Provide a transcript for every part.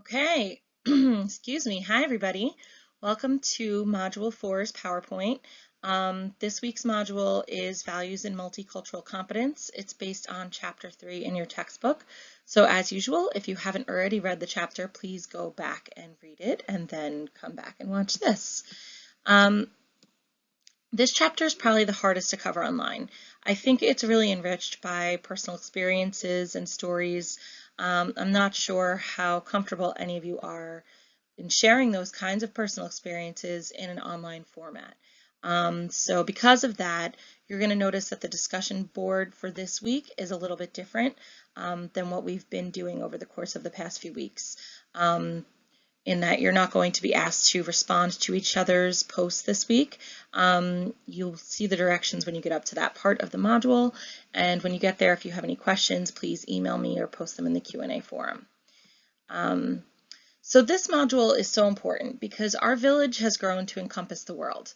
Okay, excuse me. Hi, everybody. Welcome to Module 4's PowerPoint. This week's module is Values in Multicultural Competence. It's based on Chapter 3 in your textbook. So as usual, if you haven't already read the chapter, please go back and read it and then come back and watch this. This chapter is probably the hardest to cover online. I think it's really enriched by personal experiences and stories. I'm not sure how comfortable any of you are in sharing those kinds of personal experiences in an online format. So because of that, you're going to notice that the discussion board for this week is a little bit different than what we've been doing over the course of the past few weeks. In that you're not going to be asked to respond to each other's posts this week. You'll see the directions when you get up to that part of the module, and when you get there, if you have any questions, please email me or post them in the Q&A forum. So this module is so important because our village has grown to encompass the world.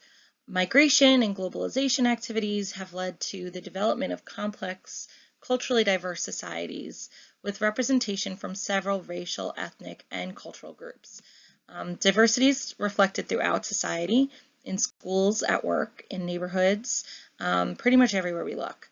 Migration and globalization activities have led to the development of complex, culturally diverse societies with representation from several racial, ethnic, and cultural groups. Diversity is reflected throughout society, in schools, at work, in neighborhoods, pretty much everywhere we look.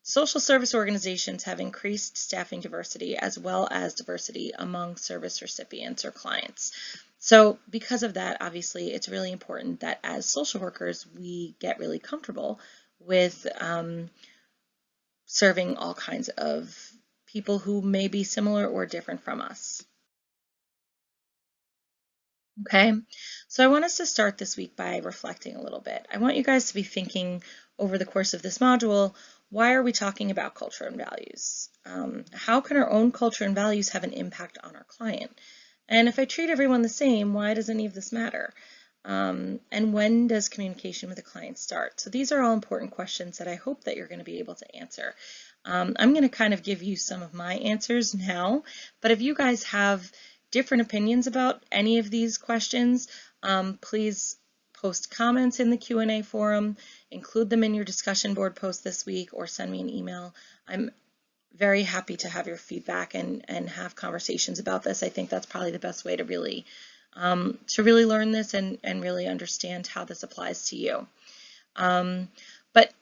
Social service organizations have increased staffing diversity as well as diversity among service recipients or clients. So because of that, obviously, it's really important that as social workers, we get really comfortable with serving all kinds of people who may be similar or different from us. Okay, so I want us to start this week by reflecting a little bit. I want you guys to be thinking over the course of this module, why are we talking about culture and values? How can our own culture and values have an impact on our client? And if I treat everyone the same, why does any of this matter? And when does communication with a client start? So these are all important questions that I hope that you're going to be able to answer. I'm going to kind of give you some of my answers now, but if you guys have different opinions about any of these questions, please post comments in the Q&A forum, include them in your discussion board post this week, or send me an email. I'm very happy to have your feedback and have conversations about this. I think that's probably the best way to really learn this and really understand how this applies to you. But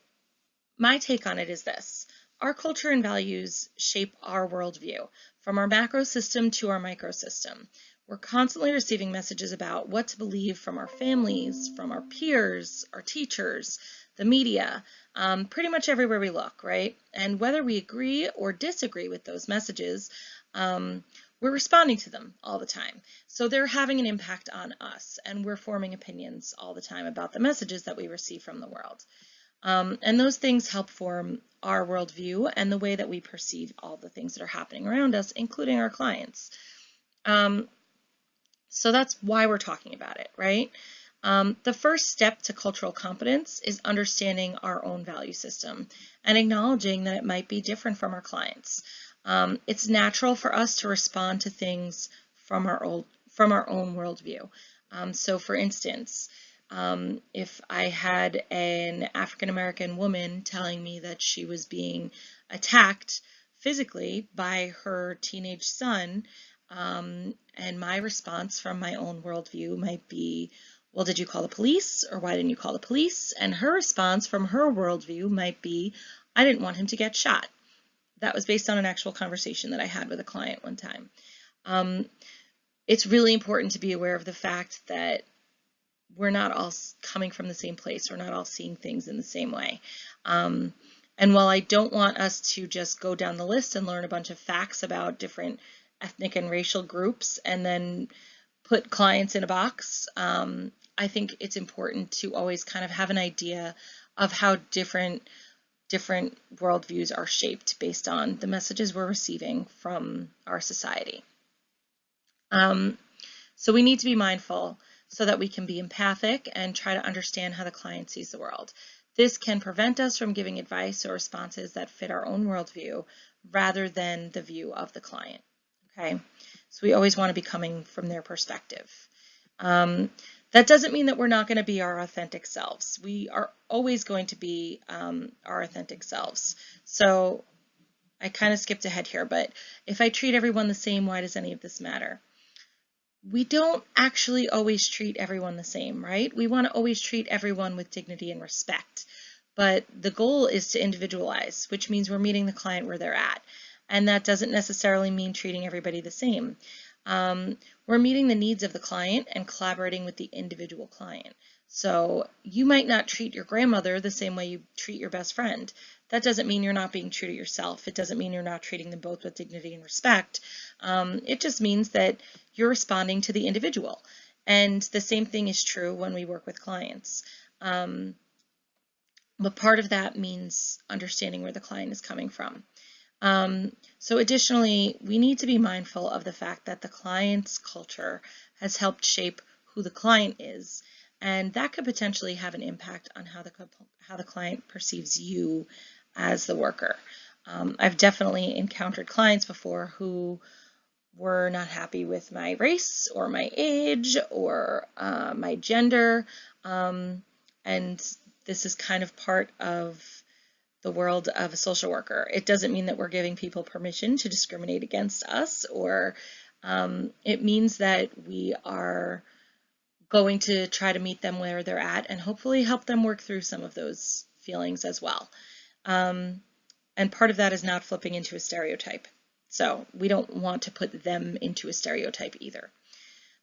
my take on it is this. Our culture and values shape our worldview, from our macro system to our micro system. We're constantly receiving messages about what to believe from our families, from our peers, our teachers, the media, pretty much everywhere we look, right? And whether we agree or disagree with those messages, we're responding to them all the time. So they're having an impact on us, and we're forming opinions all the time about the messages that we receive from the world. And those things help form our worldview and the way that we perceive all the things that are happening around us, including our clients. So that's why we're talking about it, right? The first step to cultural competence is understanding our own value system and acknowledging that it might be different from our clients. It's natural for us to respond to things from our own worldview. So for instance, if I had an African-American woman telling me that she was being attacked physically by her teenage son, and my response from my own worldview might be, well, did you call the police, or why didn't you call the police? And her response from her worldview might be, I didn't want him to get shot. That was based on an actual conversation that I had with a client one time. It's really important to be aware of the fact that we're not all coming from the same place. We're not all seeing things in the same way. And while I don't want us to just go down the list and learn a bunch of facts about different ethnic and racial groups and then put clients in a box, I think it's important to always kind of have an idea of how different worldviews are shaped based on the messages we're receiving from our society. So we need to be mindful so that we can be empathic and try to understand how the client sees the world. This can prevent us from giving advice or responses that fit our own worldview rather than the view of the client. Okay, so we always want to be coming from their perspective. That doesn't mean that we're not going to be our authentic selves. We are always going to be our authentic selves. So I kind of skipped ahead here, but if I treat everyone the same, why does any of this matter? we don't actually always treat everyone the same, right? We want to always treat everyone with dignity and respect. But the goal is to individualize, which means we're meeting the client where they're at. And that doesn't necessarily mean treating everybody the same. We're meeting the needs of the client and collaborating with the individual client. So you might not treat your grandmother the same way you treat your best friend. That doesn't mean you're not being true to yourself. It doesn't mean you're not treating them both with dignity and respect. It just means that you're responding to the individual. And the same thing is true when we work with clients. But part of that means understanding where the client is coming from. So additionally, we need to be mindful of the fact that the client's culture has helped shape who the client is, and that could potentially have an impact on how the client perceives you as the worker. I've definitely encountered clients before who were not happy with my race or my age or my gender, and this is kind of part of the world of a social worker. It doesn't mean that we're giving people permission to discriminate against us, or it means that we are going to try to meet them where they're at and hopefully help them work through some of those feelings as well. And part of that is not flipping into a stereotype. So we don't want to put them into a stereotype either.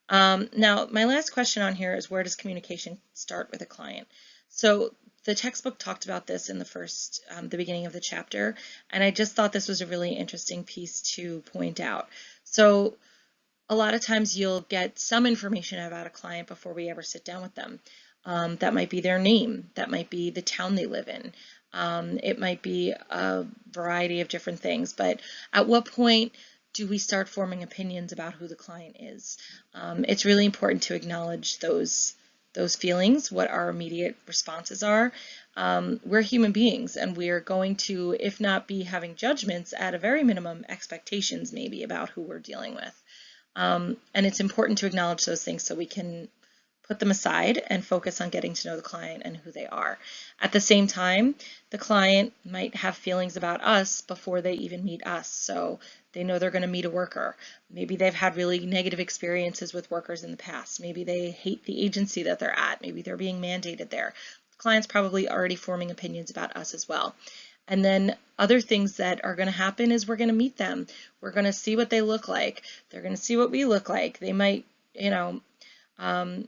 Now, my last question on here is, where does communication start with a client? So the textbook talked about this in the beginning of the chapter, and I just thought this was a really interesting piece to point out. So a lot of times you'll get some information about a client before we ever sit down with them. That might be their name, that might be the town they live in, it might be a variety of different things, but at what point do we start forming opinions about who the client is? It's really important to acknowledge those feelings, what our immediate responses are. We're human beings, and we're going to, if not be having judgments, at a very minimum, expectations maybe about who we're dealing with. And it's important to acknowledge those things so we can put them aside and focus on getting to know the client and who they are. At the same time, the client might have feelings about us before they even meet us. So they know they're going to meet a worker. Maybe they've had really negative experiences with workers in the past. Maybe they hate the agency that they're at. Maybe they're being mandated there. The client's probably already forming opinions about us as well. And then other things that are going to happen is we're going to meet them. We're going to see what they look like. They're going to see what we look like. They might,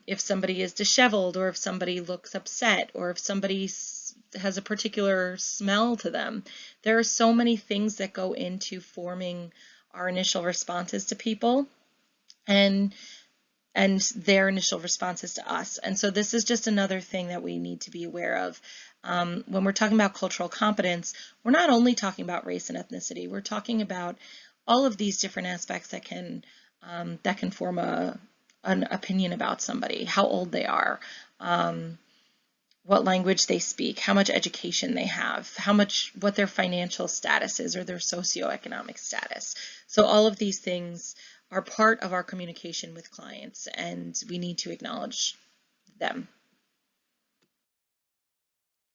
if somebody is disheveled, or if somebody looks upset, or if somebody has a particular smell to them. There are so many things that go into forming our initial responses to people and their initial responses to us. And so this is just another thing that we need to be aware of. When we're talking about cultural competence, we're not only talking about race and ethnicity, we're talking about all of these different aspects that can form an opinion about somebody, how old they are, what language they speak, how much education they have, what their financial status is, or their socioeconomic status. So all of these things are part of our communication with clients, and we need to acknowledge them.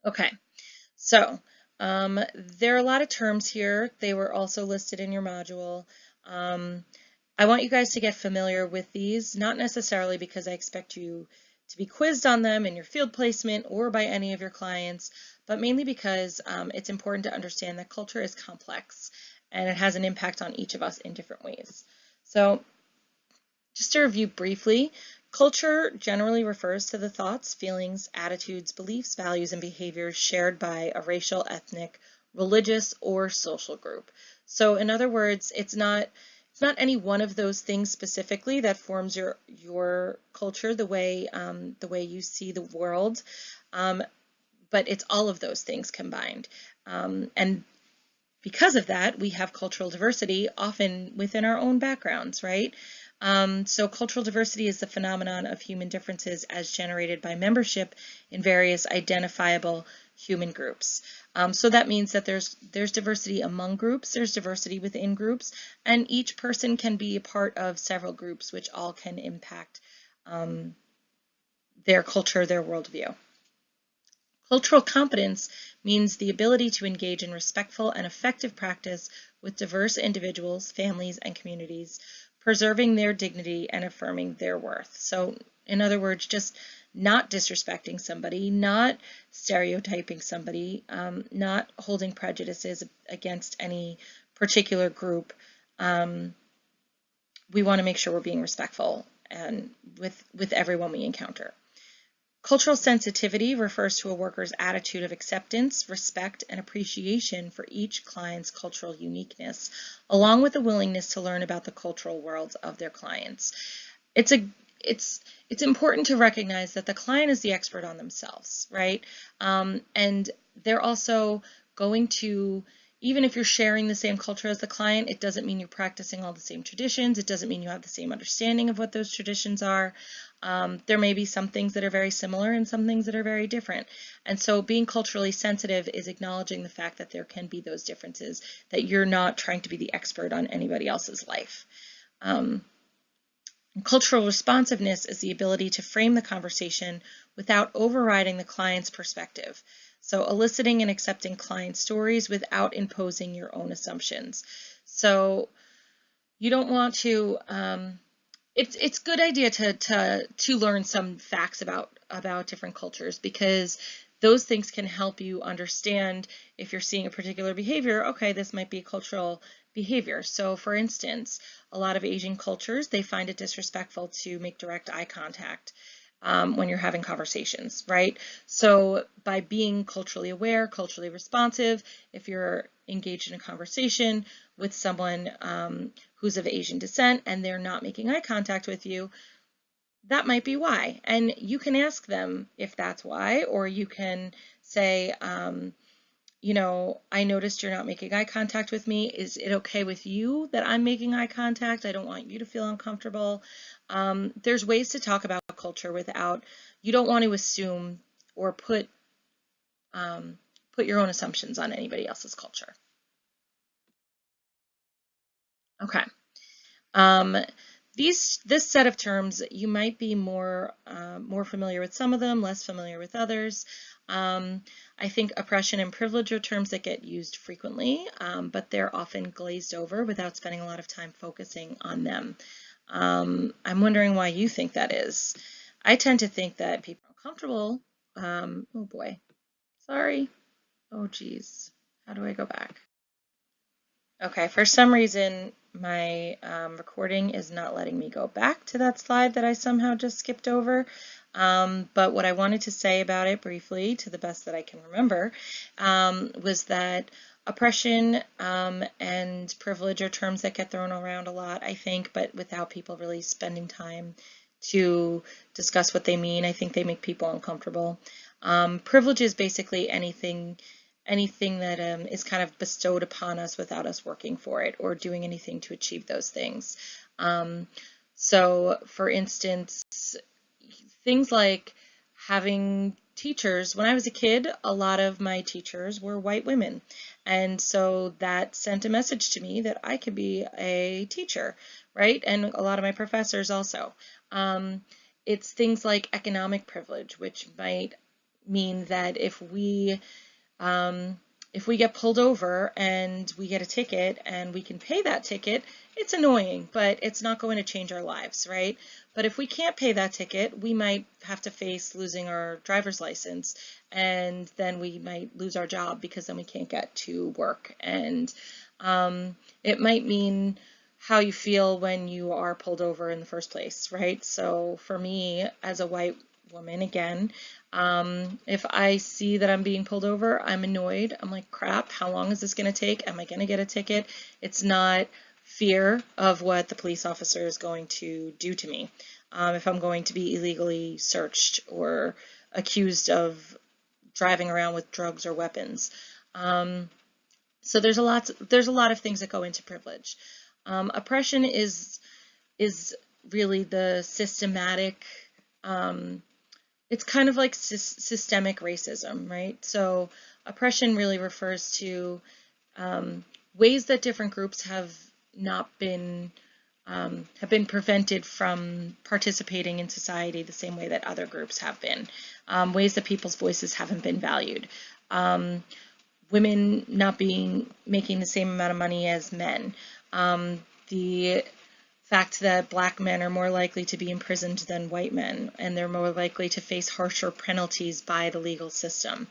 Okay, so there are a lot of terms here. They were also listed in your module. I want you guys to get familiar with these, not necessarily because I expect you to be quizzed on them in your field placement or by any of your clients, but mainly because it's important to understand that culture is complex and it has an impact on each of us in different ways. So just to review briefly, culture generally refers to the thoughts, feelings, attitudes, beliefs, values, and behaviors shared by a racial, ethnic, religious, or social group. So in other words, it's not any one of those things specifically that forms your culture, the way you see the world, but it's all of those things combined. And because of that, we have cultural diversity often within our own backgrounds, right? So cultural diversity is the phenomenon of human differences as generated by membership in various identifiable human groups. So that means that there's diversity among groups, there's diversity within groups, and each person can be a part of several groups, which all can impact their culture, their worldview. Cultural competence means the ability to engage in respectful and effective practice with diverse individuals, families, and communities, preserving their dignity and affirming their worth. So in other words, just not disrespecting somebody, not stereotyping somebody, not holding prejudices against any particular group. We want to make sure we're being respectful and with everyone we encounter. Cultural sensitivity refers to a worker's attitude of acceptance, respect, and appreciation for each client's cultural uniqueness, along with a willingness to learn about the cultural worlds of their clients. It's important to recognize that the client is the expert on themselves, right? And they're also going to, even if you're sharing the same culture as the client, it doesn't mean you're practicing all the same traditions. It doesn't mean you have the same understanding of what those traditions are. There may be some things that are very similar and some things that are very different. And so being culturally sensitive is acknowledging the fact that there can be those differences, that you're not trying to be the expert on anybody else's life. Cultural responsiveness is the ability to frame the conversation without overriding the client's perspective. So eliciting and accepting client stories without imposing your own assumptions. So you don't want to, it's a good idea to learn some facts about different cultures, because those things can help you understand if you're seeing a particular behavior, okay, this might be a cultural behavior. So for instance, a lot of Asian cultures, they find it disrespectful to make direct eye contact when you're having conversations, right? So by being culturally aware, culturally responsive, if you're engaged in a conversation with someone who's of Asian descent and they're not making eye contact with you, that might be why. And you can ask them if that's why, or you can say, you know, I noticed you're not making eye contact with me. Is it okay with you that I'm making eye contact? I don't want you to feel uncomfortable. There's ways to talk about culture without, you don't want to assume or put your own assumptions on anybody else's culture. Okay. This set of terms, you might be more familiar with some of them, less familiar with others. I think oppression and privilege are terms that get used frequently, but they're often glazed over without spending a lot of time focusing on them. I'm wondering why you think that is. I tend to think that people are uncomfortable. Oh boy, sorry. Oh geez, how do I go back? Okay, for some reason my recording is not letting me go back to that slide that I somehow just skipped over. But what I wanted to say about it briefly, to the best that I can remember, was that oppression and privilege are terms that get thrown around a lot, I think, but without people really spending time to discuss what they mean. I think they make people uncomfortable. Privilege is basically anything that is kind of bestowed upon us without us working for it or doing anything to achieve those things. So, for instance, things like having teachers. When I was a kid, a lot of my teachers were white women. And so that sent a message to me that I could be a teacher, right? And a lot of my professors also. It's things like economic privilege, which might mean that if we get pulled over and we get a ticket and we can pay that ticket, it's annoying, but it's not going to change our lives, right? But if we can't pay that ticket, we might have to face losing our driver's license, and then we might lose our job because then we can't get to work. And it might mean how you feel when you are pulled over in the first place, right? So for me, as a white woman, again, if I see that I'm being pulled over, I'm annoyed. I'm like, crap, how long is this going to take? Am I going to get a ticket? It's not fear of what the police officer is going to do to me. If I'm going to be illegally searched or accused of driving around with drugs or weapons. So there's a lot of things that go into privilege. Oppression is really the systematic, it's kind of like systemic racism, right? So oppression really refers to ways that different groups have been prevented from participating in society the same way that other groups have been. Ways that people's voices haven't been valued. Women not making the same amount of money as men. The fact that Black men are more likely to be imprisoned than white men, and they're more likely to face harsher penalties by the legal system.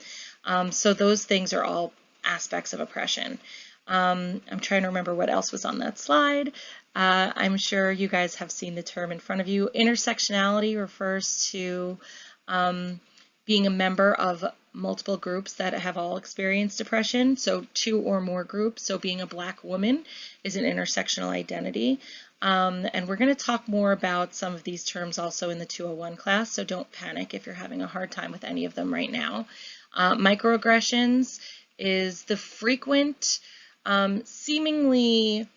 So those things are all aspects of oppression. I'm trying to remember what else was on that slide. I'm sure you guys have seen the term in front of you. Intersectionality refers to being a member of multiple groups that have all experienced oppression, so 2 or more groups. So being a Black woman is an intersectional identity. And we're going to talk more about some of these terms also in the 201 class, so don't panic if you're having a hard time with any of them right now. Microaggressions is the frequent, seemingly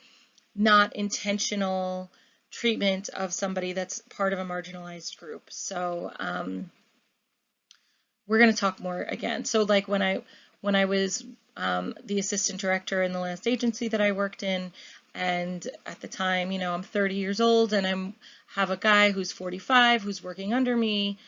not intentional treatment of somebody that's part of a marginalized group. So we're going to talk more again. So like when I was the assistant director in the last agency that I worked in, and at the time, you know, I'm 30 years old and I have a guy who's 45 who's working under me,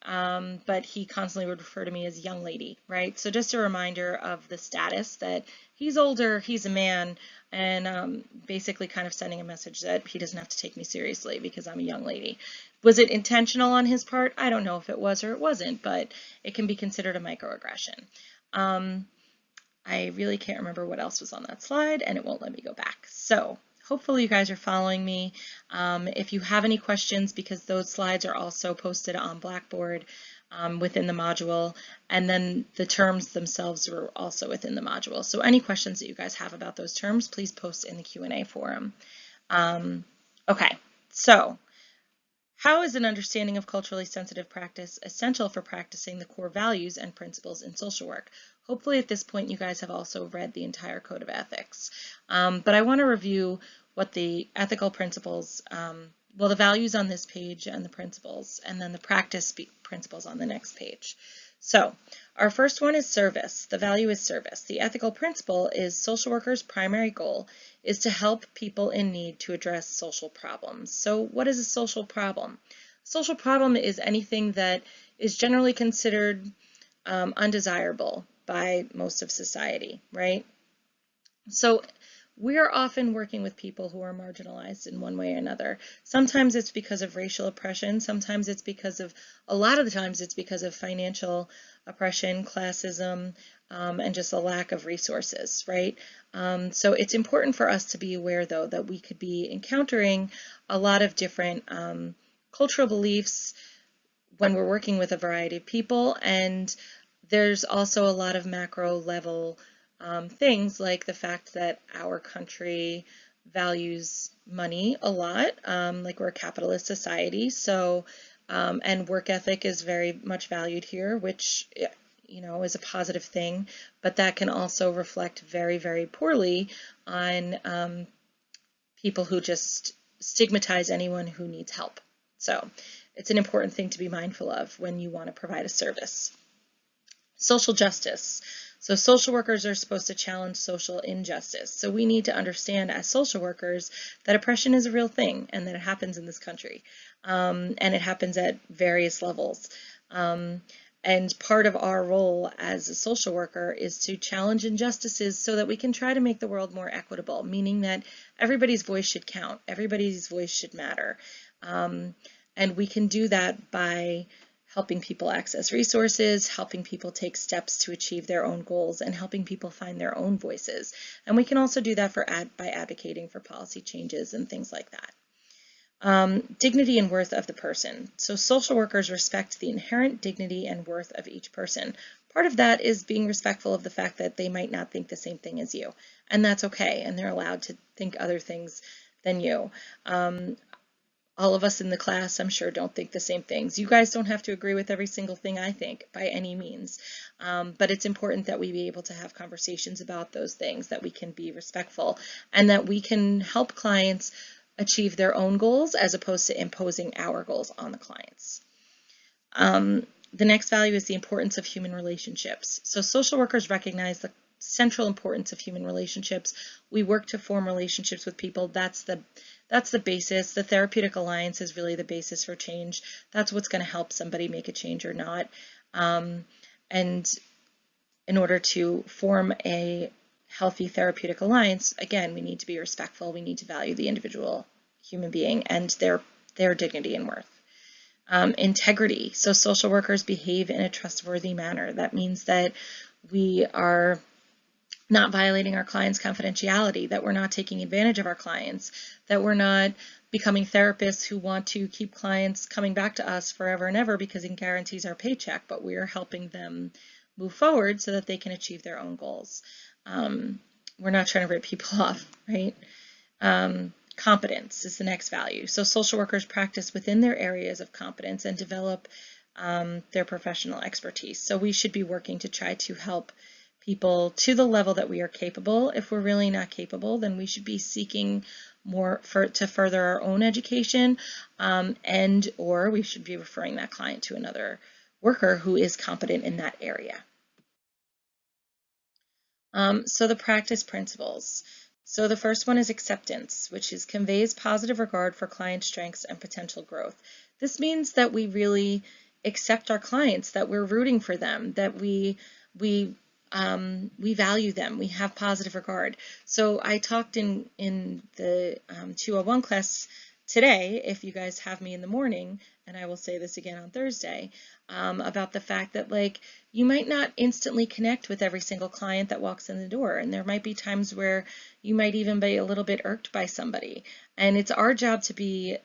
but he constantly would refer to me as young lady, right? So just a reminder of the status that he's older, he's a man, and basically kind of sending a message that he doesn't have to take me seriously because I'm a young lady. Was it intentional on his part? I don't know if it was or it wasn't, but it can be considered a microaggression. I really can't remember what else was on that slide, and it won't let me go back. So hopefully you guys are following me. If you have any questions, because those slides are also posted on Blackboard within the module, and then the terms themselves are also within the module. So any questions that you guys have about those terms, please post in the Q&A forum. Okay, so how is an understanding of culturally sensitive practice essential for practicing the core values and principles in social work? Hopefully at this point you guys have also read the entire Code of Ethics. But I want to review what the ethical principles, well, the values on this page and the principles, and then the practice principles on the next page. So our first one is service. The value is service. The ethical principle is social workers' primary goal is to help people in need to address social problems. So what is a social problem? Social problem is anything that is generally considered undesirable by most of society, right? So we are often working with people who are marginalized in one way or another. Sometimes it's because of racial oppression. Sometimes it's because of, a lot of the times it's because of financial oppression, classism, and just a lack of resources, right? So it's important for us to be aware, though, that we could be encountering a lot of different cultural beliefs when we're working with a variety of people, and there's also a lot of macro level things like the fact that our country values money a lot, like we're a capitalist society, so and work ethic is very much valued here, which you know is a positive thing, but that can also reflect very, very poorly on people who just stigmatize anyone who needs help. So it's an important thing to be mindful of when you want to provide a service. Social justice. So social workers are supposed to challenge social injustice. So we need to understand as social workers that oppression is a real thing and that it happens in this country. And it happens at various levels. And part of our role as a social worker is to challenge injustices so that we can try to make the world more equitable, meaning that everybody's voice should count, everybody's voice should matter. And we can do that by helping people access resources, helping people take steps to achieve their own goals, and helping people find their own voices. And we can also do that by advocating for policy changes and things like that. Dignity and worth of the person. So social workers respect the inherent dignity and worth of each person. Part of that is being respectful of the fact that they might not think the same thing as you, and that's okay, and they're allowed to think other things than you. All of us in the class, I'm sure, don't think the same things. You guys don't have to agree with every single thing I think by any means, but it's important that we be able to have conversations about those things, that we can be respectful, and that we can help clients achieve their own goals as opposed to imposing our goals on the clients. The next value is the importance of human relationships. So social workers recognize the central importance of human relationships. We work to form relationships with people. That's the basis. The therapeutic alliance is really the basis for change. That's what's going to help somebody make a change or not. And in order to form a healthy therapeutic alliance, again, we need to be respectful. We need to value the individual human being and their dignity and worth. Integrity. So social workers behave in a trustworthy manner. That means that we are not violating our clients' confidentiality, that we're not taking advantage of our clients, that we're not becoming therapists who want to keep clients coming back to us forever and ever because it guarantees our paycheck, but we're helping them move forward so that they can achieve their own goals. We're not trying to rip people off, right? Competence is the next value. So social workers practice within their areas of competence and develop their professional expertise. So we should be working to try to help people to the level that we are capable. If we're really not capable, then we should be seeking more to further our own education, or we should be referring that client to another worker who is competent in that area. So the practice principles. So the first one is acceptance, which conveys positive regard for client strengths and potential growth. This means that we really accept our clients, that we're rooting for them, that we value them, we have positive regard. So I talked in the 201 class today, if you guys have me in the morning, and I will say this again on Thursday, about the fact that you might not instantly connect with every single client that walks in the door, and there might be times where you might even be a little bit irked by somebody, and it's our job to be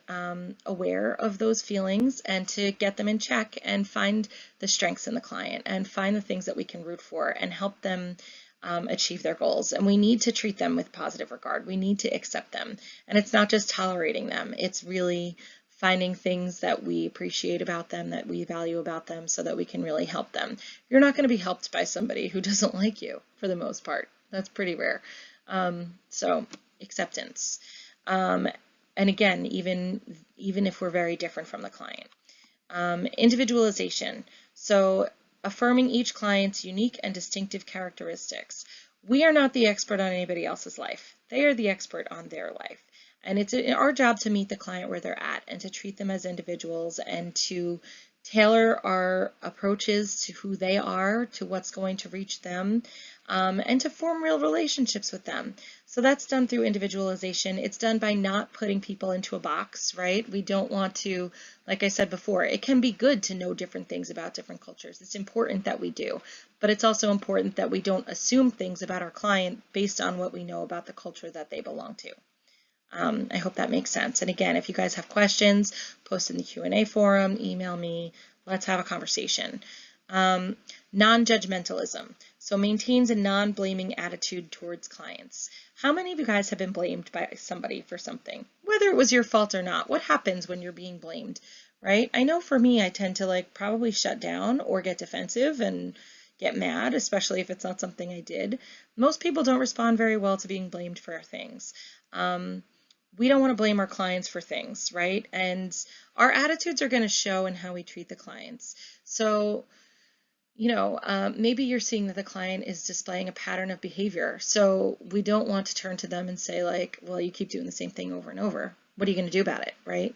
aware of those feelings and to get them in check and find the strengths in the client and find the things that we can root for and help them achieve their goals. And we need to treat them with positive regard. We need to accept them, and it's not just tolerating them, it's really finding things that we appreciate about them, that we value about them, so that we can really help them. You're not going to be helped by somebody who doesn't like you, for the most part. That's pretty rare. So acceptance. And again, even if we're very different from the client. Individualization. So affirming each client's unique and distinctive characteristics. We are not the expert on anybody else's life. They are the expert on their life. And it's our job to meet the client where they're at and to treat them as individuals and to tailor our approaches to who they are, to what's going to reach them, and to form real relationships with them. So that's done through individualization. It's done by not putting people into a box, right? We don't want to, like I said before, it can be good to know different things about different cultures. It's important that we do, but it's also important that we don't assume things about our client based on what we know about the culture that they belong to. I hope that makes sense. And again, if you guys have questions, post in the Q&A forum, email me, let's have a conversation. Non-judgmentalism. So maintains a non-blaming attitude towards clients. How many of you guys have been blamed by somebody for something? Whether it was your fault or not, what happens when you're being blamed, right? I know for me, I tend to probably shut down or get defensive and get mad, especially if it's not something I did. Most people don't respond very well to being blamed for things. We don't want to blame our clients for things, right? And our attitudes are going to show in how we treat the clients. So, maybe you're seeing that the client is displaying a pattern of behavior. So we don't want to turn to them and say well, you keep doing the same thing over and over. What are you going to do about it, right?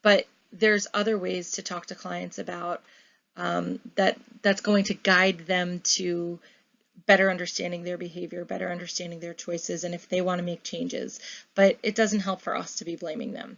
But there's other ways to talk to clients about that's going to guide them to better understanding their behavior, better understanding their choices, and if they want to make changes. But it doesn't help for us to be blaming them.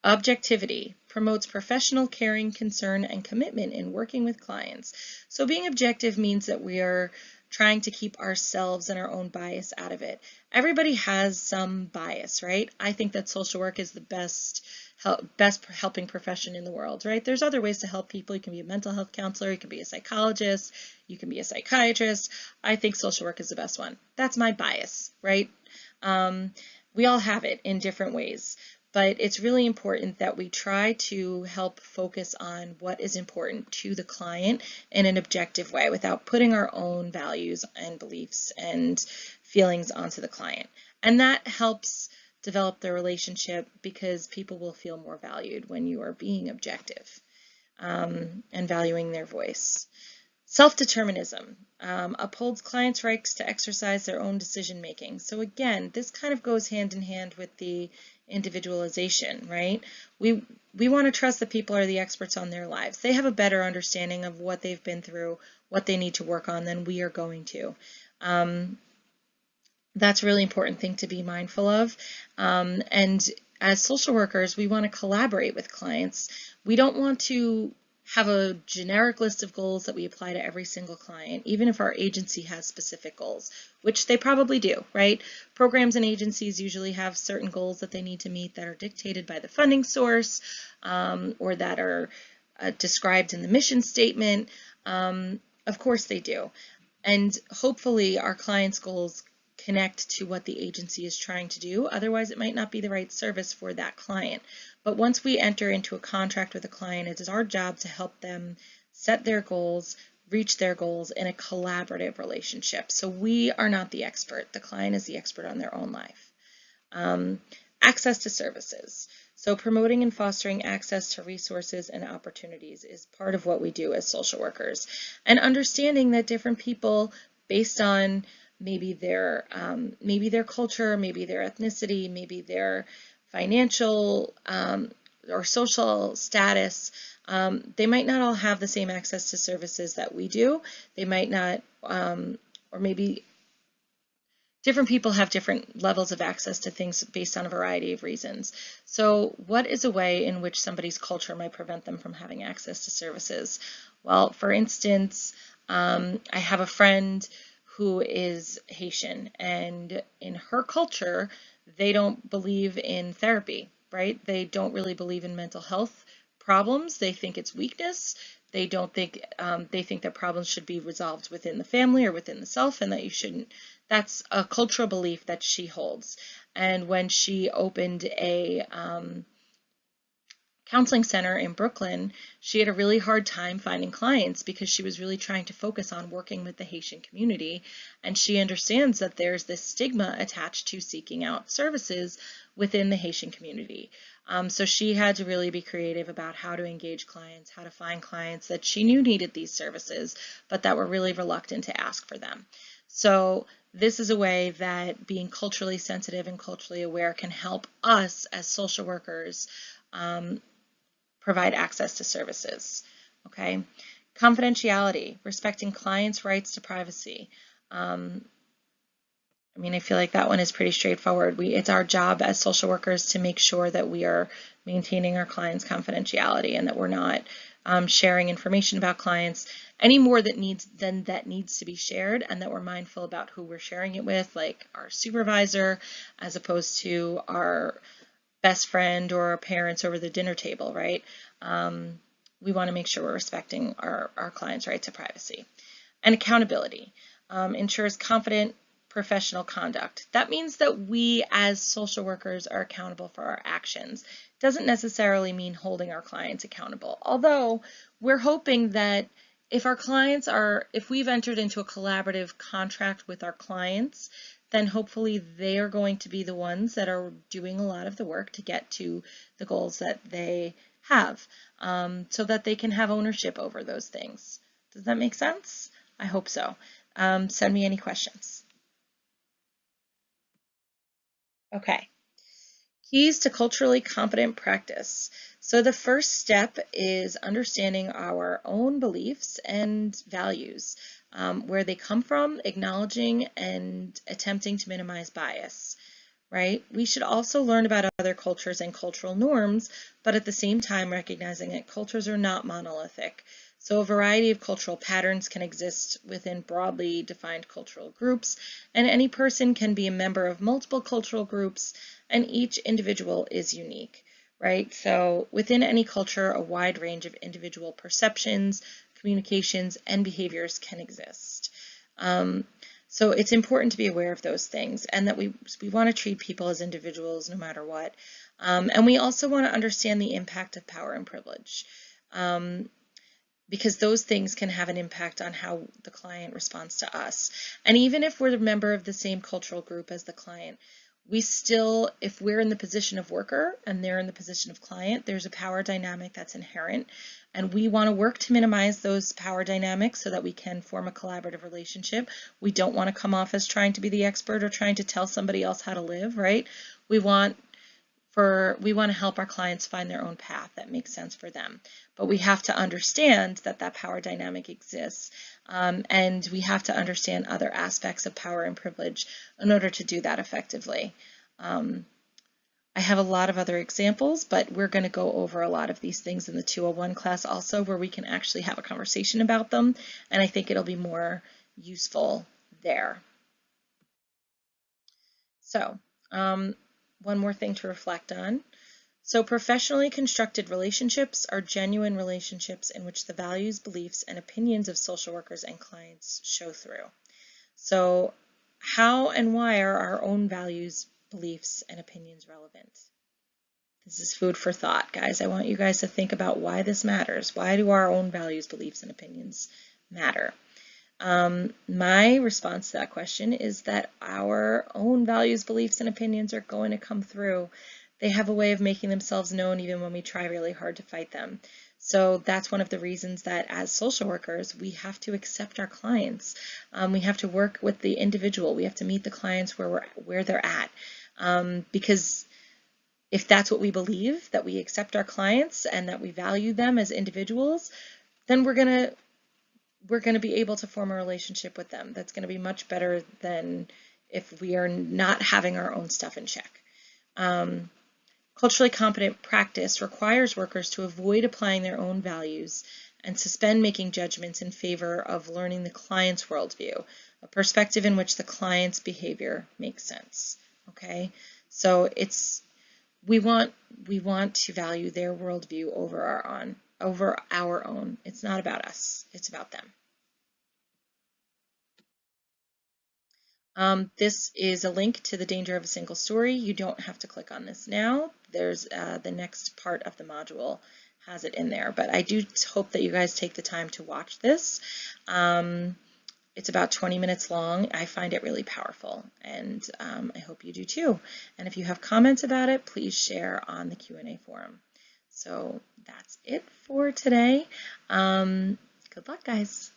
Objectivity promotes professional caring, concern, and commitment in working with clients. So being objective means that we are trying to keep ourselves and our own bias out of it. Everybody has some bias, right? I think that social work is the best helping profession in the world, right? There's other ways to help people. You can be a mental health counselor, you can be a psychologist, you can be a psychiatrist. I think social work is the best one. That's my bias, right? We all have it in different ways, but it's really important that we try to help focus on what is important to the client in an objective way without putting our own values and beliefs and feelings onto the client. And that helps develop the relationship because people will feel more valued when you are being objective and valuing their voice. Self-determinism upholds clients' rights to exercise their own decision-making. So again, this kind of goes hand in hand with the individualization, right? We want to trust that people are the experts on their lives. They have a better understanding of what they've been through, what they need to work on than we are going to. That's a really important thing to be mindful of. And as social workers, we want to collaborate with clients. We don't want to have a generic list of goals that we apply to every single client, even if our agency has specific goals, which they probably do, right? Programs and agencies usually have certain goals that they need to meet that are dictated by the funding source, or that are described in the mission statement. Of course they do. And hopefully our clients' goals connect to what the agency is trying to do. Otherwise, it might not be the right service for that client. But once we enter into a contract with a client, it is our job to help them set their goals, reach their goals in a collaborative relationship. So we are not the expert. The client is the expert on their own life. Access to services. So promoting and fostering access to resources and opportunities is part of what we do as social workers. And understanding that different people, based on maybe their culture, maybe their ethnicity, maybe their financial or social status, they might not all have the same access to services that we do. They might not, or maybe different people have different levels of access to things based on a variety of reasons. So what is a way in which somebody's culture might prevent them from having access to services? Well, for instance, I have a friend who is Haitian, and in her culture, they don't believe in therapy, right? They don't really believe in mental health problems. They think it's weakness. They don't think, they think that problems should be resolved within the family or within the self, and that you shouldn't. That's a cultural belief that she holds. And when she opened a counseling center in Brooklyn, she had a really hard time finding clients because she was really trying to focus on working with the Haitian community. And she understands that there's this stigma attached to seeking out services within the Haitian community. So she had to really be creative about how to engage clients, how to find clients that she knew needed these services, but that were really reluctant to ask for them. So this is a way that being culturally sensitive and culturally aware can help us as social workers provide access to services. Okay, confidentiality, respecting clients' rights to privacy. I feel like that one is pretty straightforward. It's our job as social workers to make sure that we are maintaining our clients' confidentiality and that we're not sharing information about clients any more that needs to be shared, and that we're mindful about who we're sharing it with, like our supervisor, as opposed to our best friend or our parents over the dinner table, right? We want to make sure we're respecting our clients' right to privacy. And accountability ensures confident professional conduct. That means that we as social workers are accountable for our actions. Doesn't necessarily mean holding our clients accountable, although we're hoping that if we've entered into a collaborative contract with our clients, then hopefully they are going to be the ones that are doing a lot of the work to get to the goals that they have, so that they can have ownership over those things. Does that make sense? I hope so. Send me any questions. Okay. Keys to culturally competent practice. So the first step is understanding our own beliefs and values, where they come from, acknowledging and attempting to minimize bias, right? We should also learn about other cultures and cultural norms, but at the same time recognizing that cultures are not monolithic. So a variety of cultural patterns can exist within broadly defined cultural groups, and any person can be a member of multiple cultural groups, and each individual is unique, right? So within any culture, a wide range of individual perceptions, communications, and behaviors can exist. So it's important to be aware of those things, and that we want to treat people as individuals no matter what. And we also want to understand the impact of power and privilege, because those things can have an impact on how the client responds to us. And even if we're a member of the same cultural group as the client, we still, if we're in the position of worker and they're in the position of client, there's a power dynamic that's inherent. And we want to work to minimize those power dynamics so that we can form a collaborative relationship. We don't want to come off as trying to be the expert or trying to tell somebody else how to live, right? We want we want to help our clients find their own path that makes sense for them. But we have to understand that that power dynamic exists, and we have to understand other aspects of power and privilege in order to do that effectively. I have a lot of other examples, but we're going to go over a lot of these things in the 201 class also, where we can actually have a conversation about them, and I think it'll be more useful there. So, one more thing to reflect on. So professionally constructed relationships are genuine relationships in which the values, beliefs, and opinions of social workers and clients show through. So how and why are our own values, beliefs, and opinions relevant? This is food for thought, guys. I want you guys to think about why this matters. Why do our own values, beliefs, and opinions matter? My response to that question is that our own values, beliefs, and opinions are going to come through. They have a way of making themselves known even when we try really hard to fight them. So that's one of the reasons that as social workers, we have to accept our clients. We have to work with the individual. We have to meet the clients where they're at. Because if that's what we believe, that we accept our clients and that we value them as individuals, then we're going to be able to form a relationship with them. That's going to be much better than if we are not having our own stuff in check. Culturally competent practice requires workers to avoid applying their own values and suspend making judgments in favor of learning the client's worldview, a perspective in which the client's behavior makes sense. Okay, so we want to value their worldview over our own. It's not about us, it's about them. This is a link to the danger of a single story. You don't have to click on this now. There's the next part of the module has it in there, but I do hope that you guys take the time to watch this. It's about 20 minutes long. I find it really powerful, and I hope you do too. And if you have comments about it, please share on the Q&A forum. So that's it for today. Good luck, guys.